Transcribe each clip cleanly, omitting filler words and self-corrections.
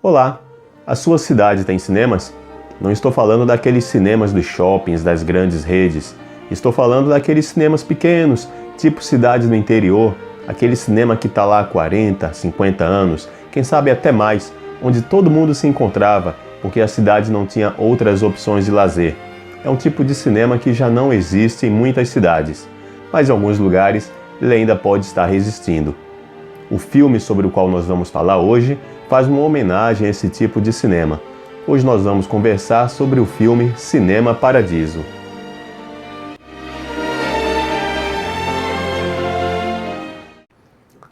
Olá, a sua cidade tem cinemas? Não estou falando daqueles cinemas dos shoppings, das grandes redes. Estou falando daqueles cinemas pequenos, tipo cidades do interior, aquele cinema que está lá há 40, 50 anos, quem sabe até mais, onde todo mundo se encontrava, porque a cidade não tinha outras opções de lazer. É um tipo de cinema que já não existe em muitas cidades, mas em alguns lugares ele ainda pode estar resistindo. O filme sobre o qual nós vamos falar hoje faz uma homenagem a esse tipo de cinema. Hoje nós vamos conversar sobre o filme Cinema Paradiso.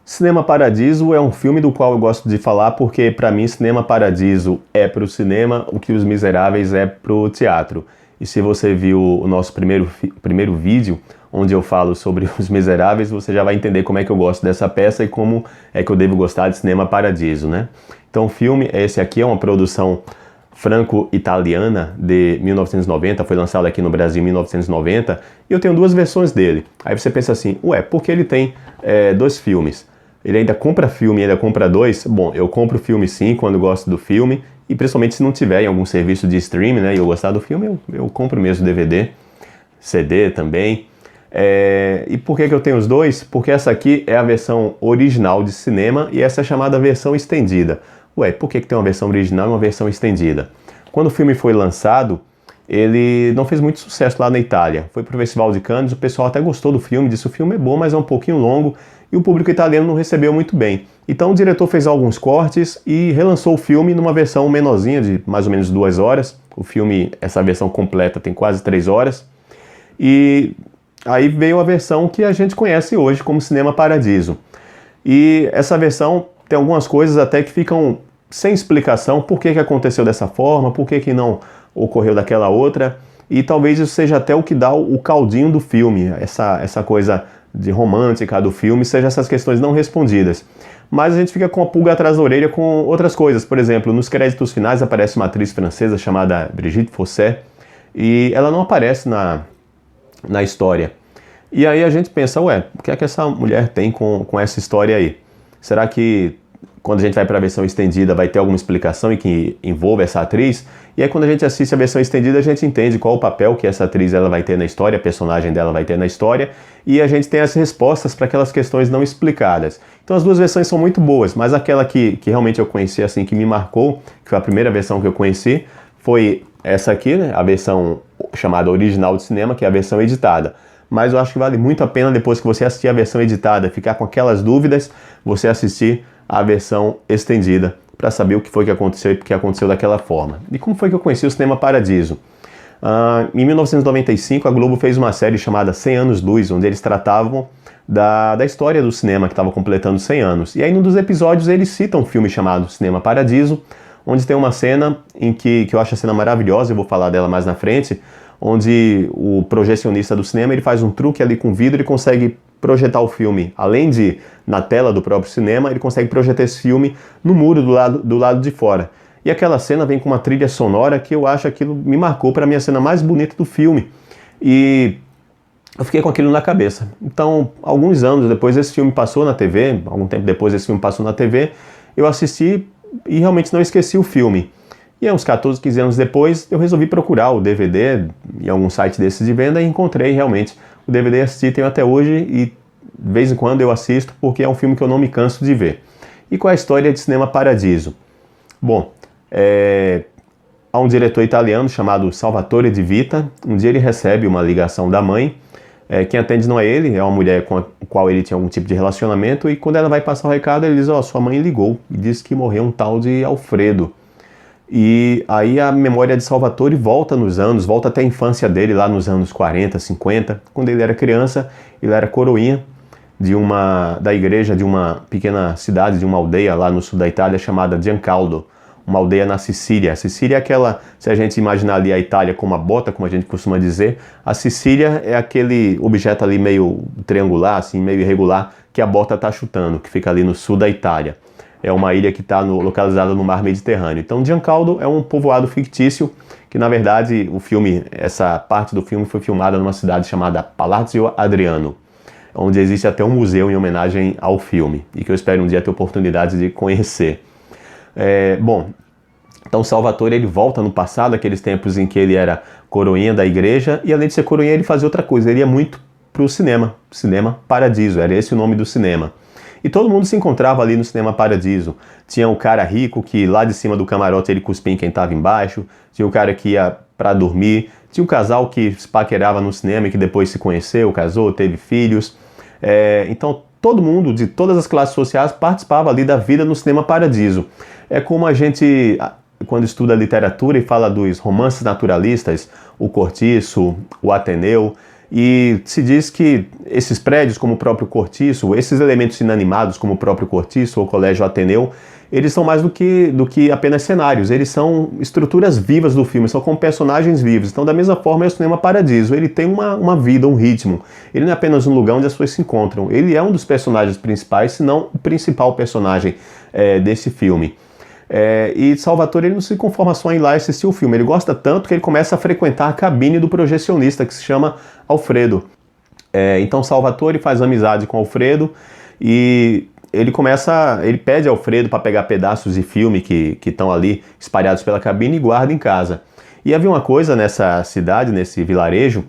Cinema Paradiso é um filme do qual eu gosto de falar porque, para mim, Cinema Paradiso é para o cinema o que Os Miseráveis é para o teatro. E se você viu o nosso primeiro vídeo, onde eu falo sobre Os Miseráveis, você já vai entender como é que eu gosto dessa peça e como é que eu devo gostar de Cinema Paradiso, né? Então o filme, esse aqui é uma produção franco-italiana de 1990, foi lançado aqui no Brasil em 1990, e eu tenho duas versões dele. Aí você pensa assim, ué, por que ele tem dois filmes? Ele ainda compra filme, ainda compra dois? Bom, eu compro filme sim, quando gosto do filme, e principalmente se não tiver em algum serviço de streaming, né, e eu gostar do filme, eu compro mesmo DVD, CD também. E por que eu tenho os dois? Porque essa aqui é a versão original de cinema e essa é chamada versão estendida. Ué, por que tem uma versão original e uma versão estendida? Quando o filme foi lançado, ele não fez muito sucesso lá na Itália. Foi pro Festival de Cannes, o pessoal até gostou do filme, disse o filme é bom, mas é um pouquinho longo, e o público italiano não recebeu muito bem. Então o diretor fez alguns cortes e relançou o filme numa versão menorzinha, de mais ou menos 2 horas. O filme, essa versão completa, tem quase 3 horas. E aí veio a versão que a gente conhece hoje como Cinema Paradiso. E essa versão tem algumas coisas até que ficam sem explicação, por que aconteceu dessa forma, por que não ocorreu daquela outra, e talvez isso seja até o que dá o caldinho do filme, essa coisa de romântica do filme, seja essas questões não respondidas. Mas a gente fica com a pulga atrás da orelha com outras coisas. Por exemplo, nos créditos finais aparece uma atriz francesa chamada Brigitte Fossé, e ela não aparece na história. E aí a gente pensa, ué, o que é que essa mulher tem com essa história aí? Será que quando a gente vai para a versão estendida vai ter alguma explicação e que envolva essa atriz? E aí quando a gente assiste a versão estendida a gente entende qual o papel que essa atriz ela vai ter na história, a personagem dela vai ter na história, e a gente tem as respostas para aquelas questões não explicadas. Então as duas versões são muito boas, mas aquela que realmente eu conheci, assim, que me marcou, que foi a primeira versão que eu conheci, foi essa aqui, né, a versão chamada original de cinema, que é a versão editada. Mas eu acho que vale muito a pena, depois que você assistir a versão editada, ficar com aquelas dúvidas, você assistir a versão estendida, para saber o que foi que aconteceu e por que aconteceu daquela forma. E como foi que eu conheci o Cinema Paradiso? Em 1995, a Globo fez uma série chamada 100 Anos Luz, onde eles tratavam da história do cinema, que estava completando 100 anos. E aí, num dos episódios, eles citam um filme chamado Cinema Paradiso, onde tem uma cena em que eu acho a cena maravilhosa, eu vou falar dela mais na frente, onde o projecionista do cinema ele faz um truque ali com vidro e consegue projetar o filme, além de na tela do próprio cinema, ele consegue projetar esse filme no muro do lado de fora. E aquela cena vem com uma trilha sonora que eu acho que aquilo me marcou para mim a cena mais bonita do filme. E eu fiquei com aquilo na cabeça. Então, alguns anos depois esse filme passou na TV, algum tempo depois esse filme passou na TV, eu assisti e realmente não esqueci o filme. E aí, uns 14, 15 anos depois, eu resolvi procurar o DVD em algum site desses de venda e encontrei realmente o DVD, assisti, tenho até hoje e de vez em quando eu assisto porque é um filme que eu não me canso de ver. E qual é a história de Cinema Paradiso? Bom, há um diretor italiano chamado Salvatore Di Vita. Um dia ele recebe uma ligação da mãe, quem atende não é ele, é uma mulher com a qual ele tinha algum tipo de relacionamento, e quando ela vai passar o recado ele diz, sua mãe ligou e disse que morreu um tal de Alfredo. E aí a memória de Salvatore volta nos anos, volta até a infância dele lá nos anos 40, 50, quando ele era criança, ele era coroinha da igreja de uma pequena cidade, de uma aldeia lá no sul da Itália chamada Giancaldo, uma aldeia na Sicília. A Sicília é aquela, se a gente imaginar ali a Itália como uma bota, como a gente costuma dizer, a Sicília é aquele objeto ali meio triangular, assim, meio irregular, que a bota está chutando, que fica ali no sul da Itália. É uma ilha que está localizada no mar Mediterrâneo. Então, Giancaldo é um povoado fictício que, na verdade, essa parte do filme foi filmada numa cidade chamada Palazzo Adriano, onde existe até um museu em homenagem ao filme, e que eu espero um dia ter oportunidade de conhecer. Bom, Então Salvatore ele volta no passado, aqueles tempos em que ele era coroinha da igreja, e além de ser coroinha ele fazia outra coisa, ele ia muito pro cinema, Cinema Paradiso, era esse o nome do cinema. E todo mundo se encontrava ali no Cinema Paradiso. Tinha o cara rico que lá de cima do camarote ele cuspia em quem estava embaixo, tinha o cara que ia para dormir, tinha um casal que se paquerava no cinema e que depois se conheceu, casou, teve filhos. Então todo mundo de todas as classes sociais participava ali da vida no Cinema Paradiso. É como a gente, quando estuda literatura e fala dos romances naturalistas, o Cortiço, o Ateneu, e se diz que esses prédios, como o próprio Cortiço, esses elementos inanimados, como o próprio Cortiço ou o Colégio Ateneu, eles são mais do que apenas cenários, eles são estruturas vivas do filme, são como personagens vivos. Então, da mesma forma, é o Cinema Paradiso, ele tem uma vida, um ritmo. Ele não é apenas um lugar onde as pessoas se encontram, ele é um dos personagens principais, se não o principal personagem desse filme. E Salvatore ele não se conforma só em ir lá assistir o filme, ele gosta tanto que ele começa a frequentar a cabine do projecionista, que se chama Alfredo. Então Salvatore faz amizade com Alfredo e ele pede a Alfredo para pegar pedaços de filme que estão ali espalhados pela cabine e guarda em casa. E havia uma coisa nessa cidade, nesse vilarejo,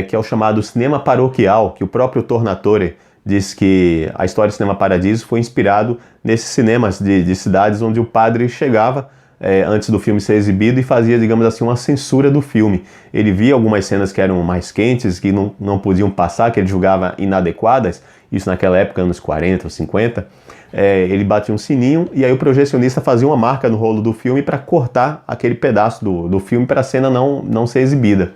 que é o chamado cinema paroquial, que o próprio Tornatore diz que a história do Cinema Paradiso foi inspirado nesses cinemas de cidades onde o padre chegava antes do filme ser exibido e fazia, digamos assim, uma censura do filme. Ele via algumas cenas que eram mais quentes, que não podiam passar, que ele julgava inadequadas, isso naquela época, anos 40 ou 50, ele batia um sininho e aí o projecionista fazia uma marca no rolo do filme para cortar aquele pedaço do filme para a cena não ser exibida.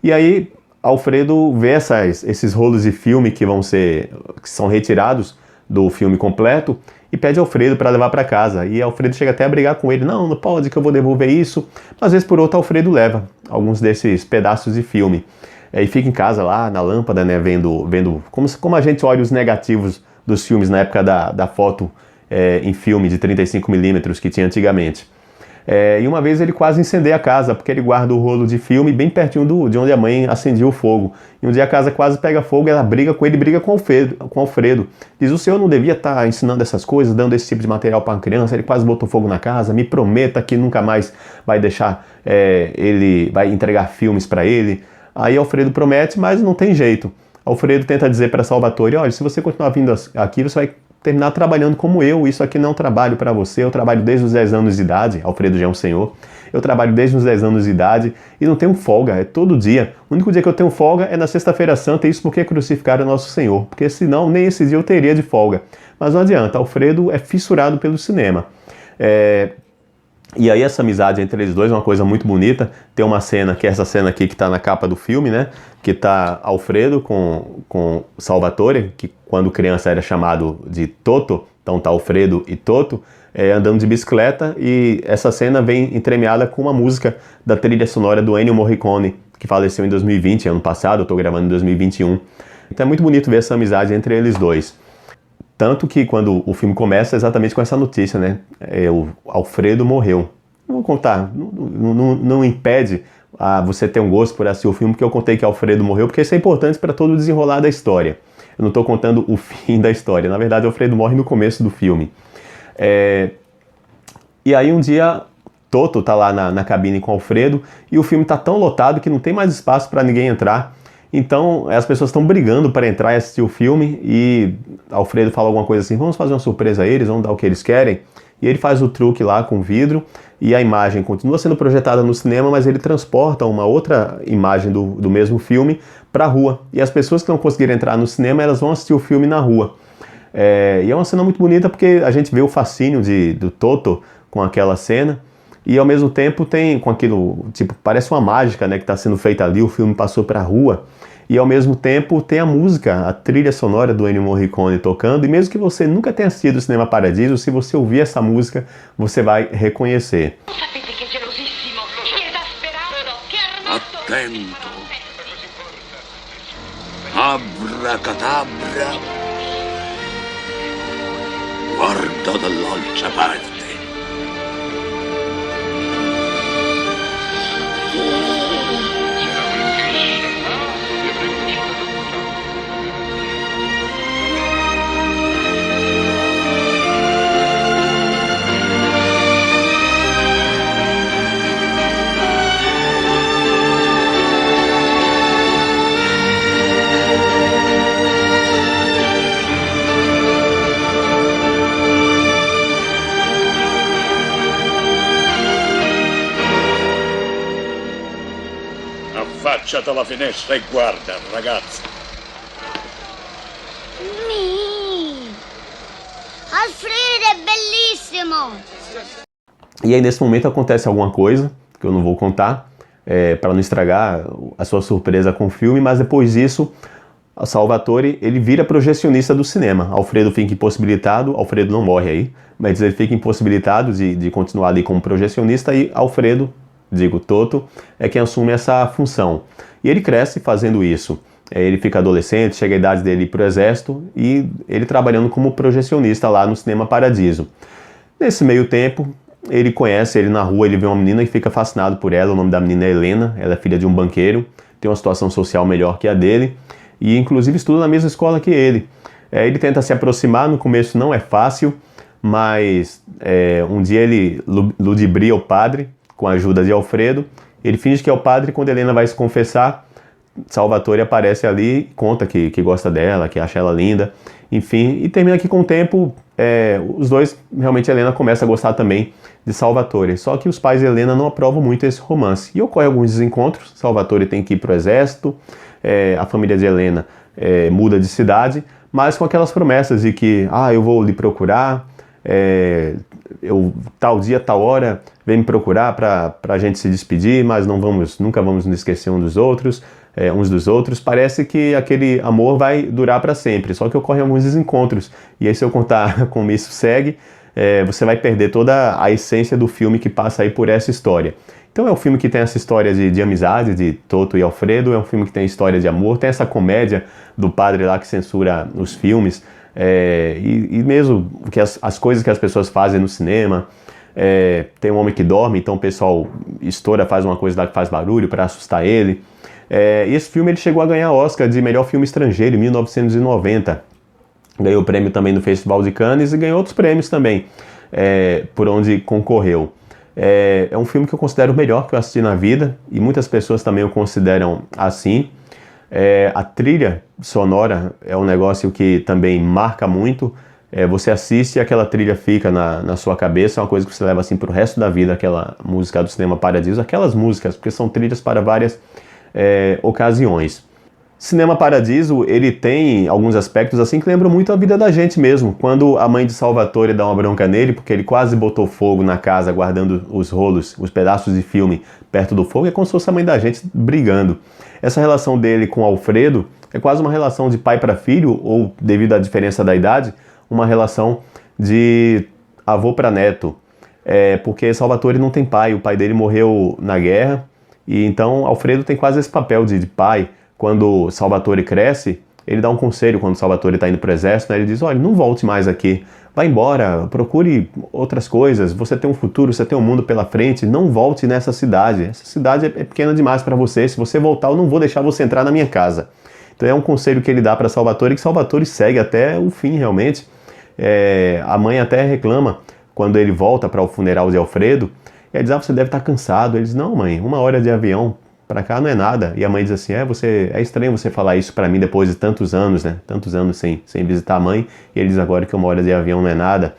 E aí Alfredo vê esses rolos de filme que são retirados do filme completo e pede a Alfredo para levar para casa. E Alfredo chega até a brigar com ele, não pode, que eu vou devolver isso. Mas, às vezes por outro, Alfredo leva alguns desses pedaços de filme. E fica em casa lá, na lâmpada, né, vendo como a gente olha os negativos dos filmes na época da foto em filme de 35mm que tinha antigamente. E uma vez ele quase incendeia a casa, porque ele guarda o rolo de filme bem pertinho de onde a mãe acendia o fogo. E um dia a casa quase pega fogo, ela briga com ele, briga com Alfredo. Diz, o senhor não devia estar ensinando essas coisas, dando esse tipo de material para uma criança, ele quase botou fogo na casa, me prometa que nunca mais vai deixar, ele vai entregar filmes para ele. Aí Alfredo promete, mas não tem jeito. Alfredo tenta dizer para Salvatore, olha, se você continuar vindo aqui, você vai terminar trabalhando como eu, isso aqui não é um trabalho para você, eu trabalho desde os 10 anos de idade, Alfredo já é um senhor, eu trabalho desde os 10 anos de idade e não tenho folga, é todo dia. O único dia que eu tenho folga é na sexta-feira santa, e isso porque crucificaram nosso Senhor, porque senão nem esse dia eu teria de folga. Mas não adianta, Alfredo é fissurado pelo cinema. E aí essa amizade entre eles dois é uma coisa muito bonita. Tem uma cena, que é essa cena aqui que está na capa do filme, né? Que está Alfredo com Salvatore, que quando criança era chamado de Toto, então tá Alfredo e Toto, andando de bicicleta, e essa cena vem entremeada com uma música da trilha sonora do Ennio Morricone, que faleceu em 2020, ano passado, eu estou gravando em 2021. Então é muito bonito ver essa amizade entre eles dois. Tanto que quando o filme começa exatamente com essa notícia, né? O Alfredo morreu. Não vou contar, não impede você ter um gosto por assistir o filme, porque eu contei que Alfredo morreu, porque isso é importante para todo o desenrolar da história. Eu não estou contando o fim da história. Na verdade, Alfredo morre no começo do filme. E aí um dia, Toto tá lá na cabine com Alfredo, e o filme tá tão lotado que não tem mais espaço para ninguém entrar. Então as pessoas estão brigando para entrar e assistir o filme, e Alfredo fala alguma coisa assim, vamos fazer uma surpresa a eles, vamos dar o que eles querem. E ele faz o truque lá com vidro, e a imagem continua sendo projetada no cinema, mas ele transporta uma outra imagem do mesmo filme para a rua. E as pessoas que não conseguiram entrar no cinema, elas vão assistir o filme na rua. E é uma cena muito bonita porque a gente vê o fascínio do Toto com aquela cena, e ao mesmo tempo tem com aquilo, tipo, parece uma mágica, né, que está sendo feita ali, o filme passou para a rua, e ao mesmo tempo tem a música, a trilha sonora do Ennio Morricone tocando, e mesmo que você nunca tenha assistido o Cinema Paradiso, se você ouvir essa música, você vai reconhecer. Attento! Abracadabra! Guarda dall'altra parte! Affaccia dalla finestra e guarda, ragazza. Alfredo è bellissimo! E aí nesse momento acontece alguma coisa, que eu não vou contar, para não estragar a sua surpresa com o filme, mas depois disso, a Salvatore, ele vira projecionista do cinema. Alfredo fica impossibilitado, Alfredo não morre aí, mas ele fica impossibilitado de continuar ali como projecionista e Alfredo, digo Toto, é quem assume essa função. E ele cresce fazendo isso. Ele fica adolescente, chega a idade dele ir para o exército e ele trabalhando como projecionista lá no Cinema Paradiso. Nesse meio tempo, ele conhece, ele na rua, ele vê uma menina e fica fascinado por ela. O nome da menina é Helena, ela é filha de um banqueiro, tem uma situação social melhor que a dele e inclusive estuda na mesma escola que ele. Ele tenta se aproximar, no começo não é fácil, mas um dia ele ludibria o padre com a ajuda de Alfredo. Ele finge que é o padre e quando Helena vai se confessar, Salvatore aparece ali e conta que gosta dela, que acha ela linda, enfim, e termina que com o tempo os dois, realmente Helena começa a gostar também de Salvatore, só que os pais de Helena não aprovam muito esse romance, e ocorre alguns desencontros. Salvatore tem que ir para o exército, a família de Helena muda de cidade, mas com aquelas promessas de que, eu vou lhe procurar, tal dia, tal hora, vem me procurar para a gente se despedir, mas nunca vamos nos esquecer uns dos outros. Parece que aquele amor vai durar para sempre, só que ocorrem alguns desencontros. E aí, se eu contar como isso segue, você vai perder toda a essência do filme que passa aí por essa história. Então é um filme que tem essa história de amizade, de Toto e Alfredo, é um filme que tem história de amor, tem essa comédia do padre lá que censura os filmes, e mesmo que as coisas que as pessoas fazem no cinema. Tem um homem que dorme, então o pessoal estoura, faz uma coisa lá que faz barulho para assustar ele. E esse filme ele chegou a ganhar Oscar de melhor filme estrangeiro em 1990. Ganhou o prêmio também no Festival de Cannes e ganhou outros prêmios também, por onde concorreu. É um filme que eu considero o melhor que eu assisti na vida e muitas pessoas também o consideram assim. A trilha sonora é um negócio que também marca muito. Você assiste e aquela trilha fica na sua cabeça, é uma coisa que você leva assim para o resto da vida, aquela música do Cinema Paradiso, aquelas músicas, porque são trilhas para várias ocasiões. Cinema Paradiso, ele tem alguns aspectos assim que lembram muito a vida da gente mesmo. Quando a mãe de Salvatore dá uma bronca nele, porque ele quase botou fogo na casa guardando os rolos, os pedaços de filme perto do fogo, é como se fosse a mãe da gente brigando. Essa relação dele com Alfredo é quase uma relação de pai para filho, ou devido à diferença da idade, uma relação de avô para neto. Porque Salvatore não tem pai, o pai dele morreu na guerra, e então Alfredo tem quase esse papel de pai. Quando Salvatore cresce, ele dá um conselho quando Salvatore está indo para o exército, né? Ele diz, olha, não volte mais aqui, vai embora, procure outras coisas, você tem um futuro, você tem um mundo pela frente, não volte nessa cidade, essa cidade é pequena demais para você, se você voltar eu não vou deixar você entrar na minha casa. Então é um conselho que ele dá para Salvatore, que Salvatore segue até o fim realmente. A mãe até reclama quando ele volta para o funeral de Alfredo, e ela diz, você deve estar cansado. Ele diz, não mãe, 1 hora de avião para cá não é nada. E a mãe diz assim, é estranho você falar isso para mim depois de tantos anos, né? Tantos anos sem visitar a mãe. E ele diz agora que 1 hora de avião não é nada.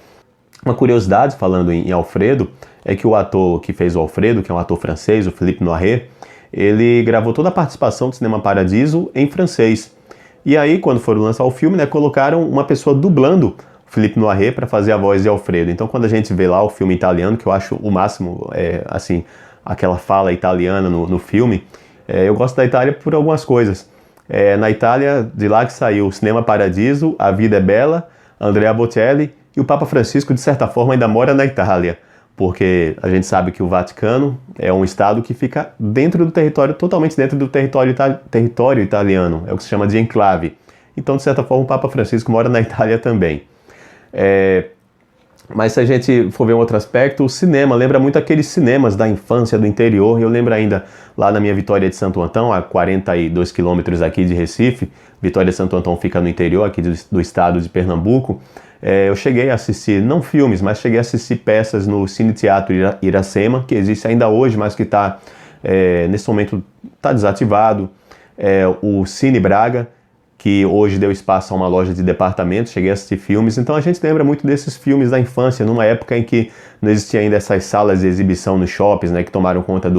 Uma curiosidade, falando em Alfredo, é que o ator que fez o Alfredo, que é um ator francês, o Philippe Noiret, ele gravou toda a participação do Cinema Paradiso em francês. E aí, quando foram lançar o filme, né, colocaram uma pessoa dublando o Philippe Noiret para fazer a voz de Alfredo. Então, quando a gente vê lá o filme italiano, que eu acho o máximo, assim, aquela fala italiana no filme, eu gosto da Itália por algumas coisas. Na Itália, de lá que saiu o Cinema Paradiso, A Vida é Bela, Andrea Bocelli, e o Papa Francisco, de certa forma, ainda mora na Itália, porque a gente sabe que o Vaticano é um estado que fica dentro do território, totalmente dentro do território italiano, é o que se chama de enclave. Então, de certa forma, o Papa Francisco mora na Itália também. Mas se a gente for ver um outro aspecto, o cinema lembra muito aqueles cinemas da infância, do interior. Eu lembro ainda lá na minha Vitória de Santo Antão, a 42 quilômetros aqui de Recife. Vitória de Santo Antão fica no interior aqui do estado de Pernambuco. Eu cheguei a assistir, não filmes, mas cheguei a assistir peças no Cine Teatro Iracema, que existe ainda hoje, mas que nesse momento está desativado. O Cine Braga, que hoje deu espaço a uma loja de departamentos, cheguei a assistir filmes. Então a gente lembra muito desses filmes da infância, numa época em que não existia ainda essas salas de exibição nos shoppings, né, que tomaram conta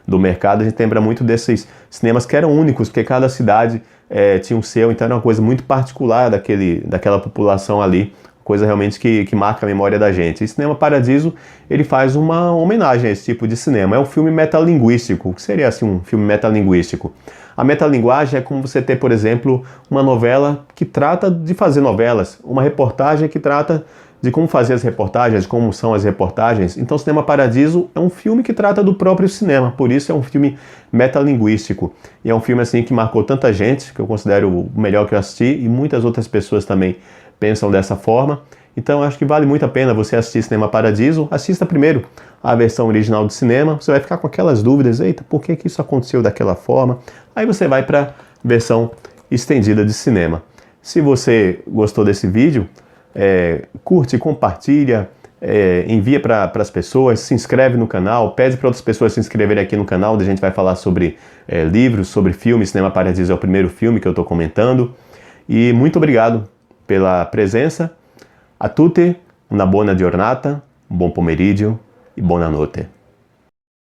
do mercado, a gente lembra muito desses cinemas que eram únicos, porque cada cidade tinha um seu, então era uma coisa muito particular daquela população ali, coisa realmente que marca a memória da gente. E Cinema Paradiso, ele faz uma homenagem a esse tipo de cinema. É um filme metalinguístico. O que seria assim um filme metalinguístico? A metalinguagem é como você ter, por exemplo, uma novela que trata de fazer novelas, uma reportagem que trata de como fazer as reportagens, de como são as reportagens. Então, Cinema Paradiso é um filme que trata do próprio cinema, por isso é um filme metalinguístico. E é um filme assim que marcou tanta gente, que eu considero o melhor que eu assisti, e muitas outras pessoas também pensam dessa forma. Então, acho que vale muito a pena você assistir Cinema Paradiso. Assista primeiro a versão original do cinema, você vai ficar com aquelas dúvidas, eita, por que isso aconteceu daquela forma? Aí você vai para a versão estendida de cinema. Se você gostou desse vídeo, curte, compartilha, envia para as pessoas, se inscreve no canal, pede para outras pessoas se inscreverem aqui no canal, onde a gente vai falar sobre livros, sobre filmes. Cinema Paradiso é o primeiro filme que eu estou comentando. E muito obrigado pela presença. A tutti, una buona giornata, un buon pomeriggio e buonanotte.